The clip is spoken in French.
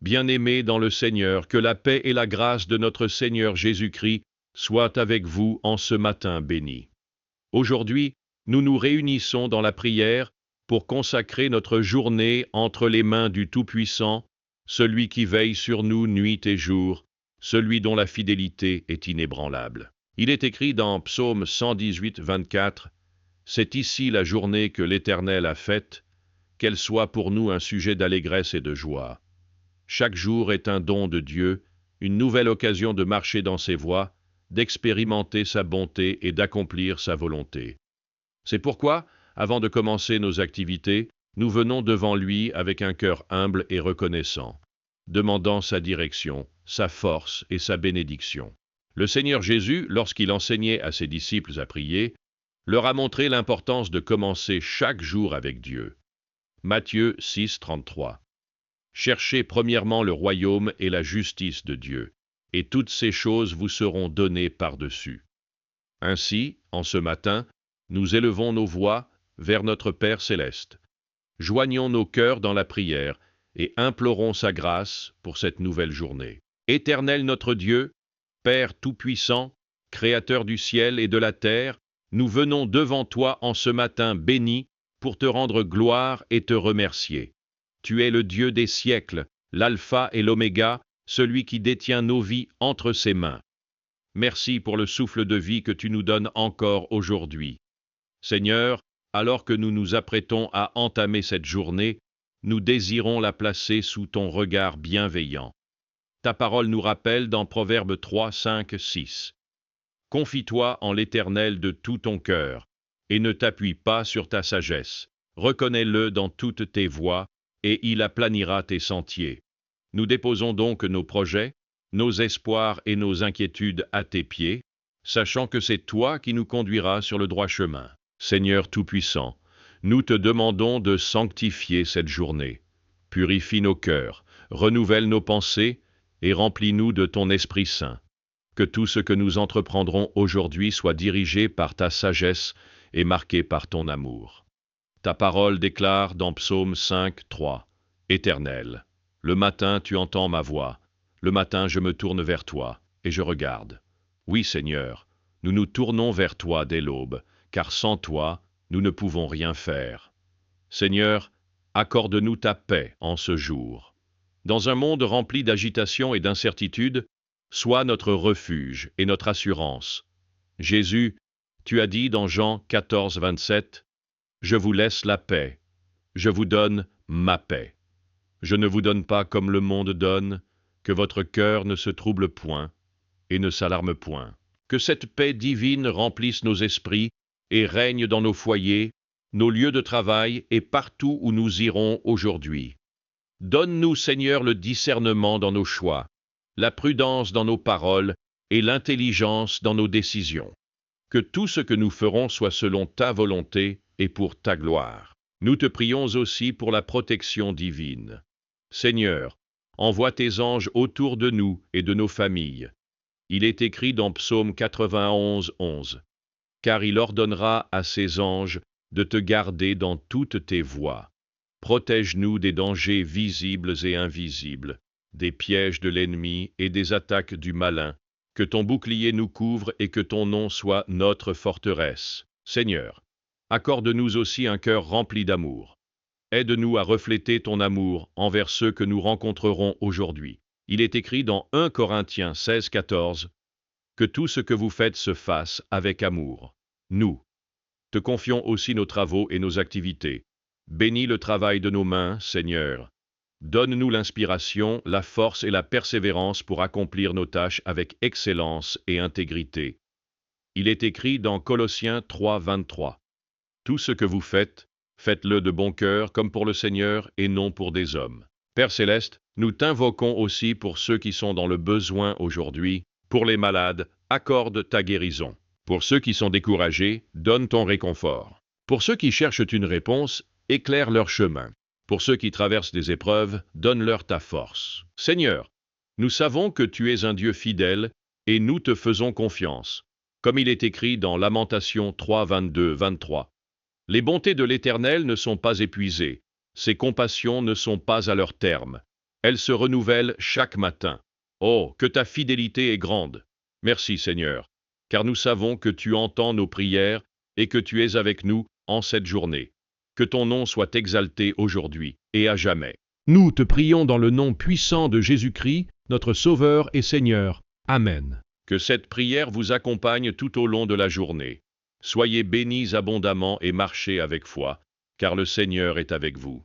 Bien-aimés dans le Seigneur, que la paix et la grâce de notre Seigneur Jésus-Christ soient avec vous en ce matin béni. Aujourd'hui, nous nous réunissons dans la prière pour consacrer notre journée entre les mains du Tout-Puissant, celui qui veille sur nous nuit et jour, celui dont la fidélité est inébranlable. Il est écrit dans Psaume 118, 24, « C'est ici la journée que l'Éternel a faite, qu'elle soit pour nous un sujet d'allégresse et de joie. Chaque jour est un don de Dieu, une nouvelle occasion de marcher dans ses voies, d'expérimenter sa bonté et d'accomplir sa volonté. » C'est pourquoi, avant de commencer nos activités, nous venons devant lui avec un cœur humble et reconnaissant, demandant sa direction, sa force et sa bénédiction. Le Seigneur Jésus, lorsqu'il enseignait à ses disciples à prier, leur a montré l'importance de commencer chaque jour avec Dieu. Matthieu 6, 33. Cherchez premièrement le royaume et la justice de Dieu, et toutes ces choses vous seront données par-dessus. Ainsi, en ce matin, nous élevons nos voix vers notre Père céleste. Joignons nos cœurs dans la prière et implorons sa grâce pour cette nouvelle journée. Éternel notre Dieu, Père tout-puissant, Créateur du ciel et de la terre, nous venons devant toi en ce matin béni pour te rendre gloire et te remercier. Tu es le Dieu des siècles, l'alpha et l'oméga, celui qui détient nos vies entre ses mains. Merci pour le souffle de vie que tu nous donnes encore aujourd'hui. Seigneur, alors que nous nous apprêtons à entamer cette journée, nous désirons la placer sous ton regard bienveillant. Ta parole nous rappelle dans Proverbes 3, 5, 6. Confie-toi en l'Éternel de tout ton cœur, et ne t'appuie pas sur ta sagesse. Reconnais-le dans toutes tes voies, et il aplanira tes sentiers. Nous déposons donc nos projets, nos espoirs et nos inquiétudes à tes pieds, sachant que c'est toi qui nous conduiras sur le droit chemin. Seigneur Tout-Puissant, nous te demandons de sanctifier cette journée. Purifie nos cœurs, renouvelle nos pensées et remplis-nous de ton Esprit Saint. Que tout ce que nous entreprendrons aujourd'hui soit dirigé par ta sagesse et marqué par ton amour. Ta parole déclare dans Psaume 5, 3, « Éternel, le matin tu entends ma voix, le matin je me tourne vers toi et je regarde. Oui Seigneur, nous nous tournons vers toi dès l'aube, car sans toi, nous ne pouvons rien faire. Seigneur, accorde-nous ta paix en ce jour. Dans un monde rempli d'agitation et d'incertitude, sois notre refuge et notre assurance. Jésus, tu as dit dans Jean 14, 27, « Je vous laisse la paix, je vous donne ma paix. Je ne vous donne pas comme le monde donne, que votre cœur ne se trouble point et ne s'alarme point. » Que cette paix divine remplisse nos esprits et règne dans nos foyers, nos lieux de travail et partout où nous irons aujourd'hui. Donne-nous, Seigneur, le discernement dans nos choix, la prudence dans nos paroles et l'intelligence dans nos décisions. Que tout ce que nous ferons soit selon ta volonté et pour ta gloire. Nous te prions aussi pour la protection divine. Seigneur, envoie tes anges autour de nous et de nos familles. Il est écrit dans Psaume 91, 11. « Car il ordonnera à ses anges de te garder dans toutes tes voies. Protège-nous des dangers visibles et invisibles, des pièges de l'ennemi et des attaques du malin. Que ton bouclier nous couvre et que ton nom soit notre forteresse. Seigneur, accorde-nous aussi un cœur rempli d'amour. Aide-nous à refléter ton amour envers ceux que nous rencontrerons aujourd'hui. Il est écrit dans 1 Corinthiens 16, 14, « Que tout ce que vous faites se fasse avec amour. » Nous te confions aussi nos travaux et nos activités. Bénis le travail de nos mains, Seigneur. Donne-nous l'inspiration, la force et la persévérance pour accomplir nos tâches avec excellence et intégrité. Il est écrit dans Colossiens 3, 23. « Tout ce que vous faites, faites-le de bon cœur comme pour le Seigneur et non pour des hommes. » Père Céleste, nous t'invoquons aussi pour ceux qui sont dans le besoin aujourd'hui. Pour les malades, accorde ta guérison. Pour ceux qui sont découragés, donne ton réconfort. Pour ceux qui cherchent une réponse, éclaire leur chemin. Pour ceux qui traversent des épreuves, donne-leur ta force. Seigneur, nous savons que tu es un Dieu fidèle et nous te faisons confiance. Comme il est écrit dans Lamentations 3, 22, 23. « Les bontés de l'Éternel ne sont pas épuisées, ses compassions ne sont pas à leur terme. Elle se renouvelle chaque matin. Oh, que ta fidélité est grande. Merci Seigneur, car nous savons que tu entends nos prières et que tu es avec nous en cette journée. Que ton nom soit exalté aujourd'hui et à jamais. Nous te prions dans le nom puissant de Jésus-Christ, notre Sauveur et Seigneur. Amen. Que cette prière vous accompagne tout au long de la journée. Soyez bénis abondamment et marchez avec foi, car le Seigneur est avec vous.